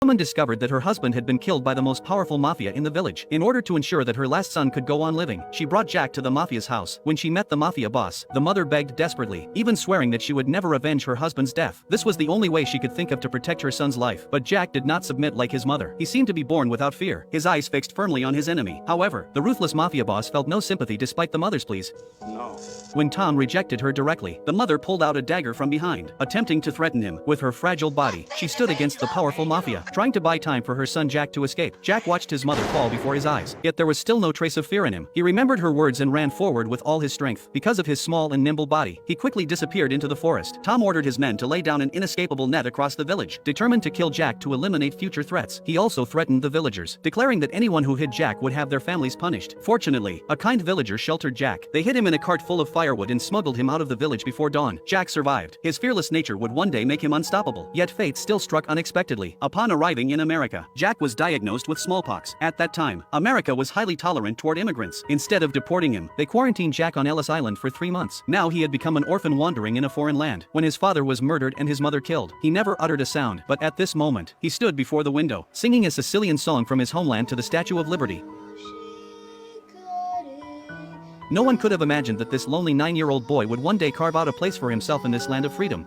Woman discovered that her husband had been killed by the most powerful mafia in the village. In order to ensure that her last son could go on living, she brought Jack to the mafia's house. When she met the mafia boss, the mother begged desperately, even swearing that she would never avenge her husband's death. This was the only way she could think of to protect her son's life. But Jack did not submit like his mother. He seemed to be born without fear, his eyes fixed firmly on his enemy. However, the ruthless mafia boss felt no sympathy despite the mother's pleas. No. When Tom rejected her directly, the mother pulled out a dagger from behind, attempting to threaten him. With her fragile body, she stood against the powerful mafia, trying to buy time for her son Jack to escape. Jack watched his mother fall before his eyes, yet there was still no trace of fear in him. He remembered her words and ran forward with all his strength. Because of his small and nimble body, he quickly disappeared into the forest. Tom ordered his men to lay down an inescapable net across the village, determined to kill Jack to eliminate future threats. He also threatened the villagers, declaring that anyone who hid Jack would have their families punished. Fortunately, a kind villager sheltered Jack. They hid him in a cart full of firewood and smuggled him out of the village before dawn. Jack survived. His fearless nature would one day make him unstoppable. Yet fate still struck unexpectedly. Upon arriving in America, Jack was diagnosed with smallpox. At that time, America was highly tolerant toward immigrants. Instead of deporting him, they quarantined Jack on Ellis Island for 3 months. Now he had become an orphan wandering in a foreign land. When his father was murdered and his mother killed, he never uttered a sound. But at this moment, he stood before the window, singing a Sicilian song from his homeland to the Statue of Liberty. No one could have imagined that this lonely 9-year-old boy would one day carve out a place for himself in this land of freedom.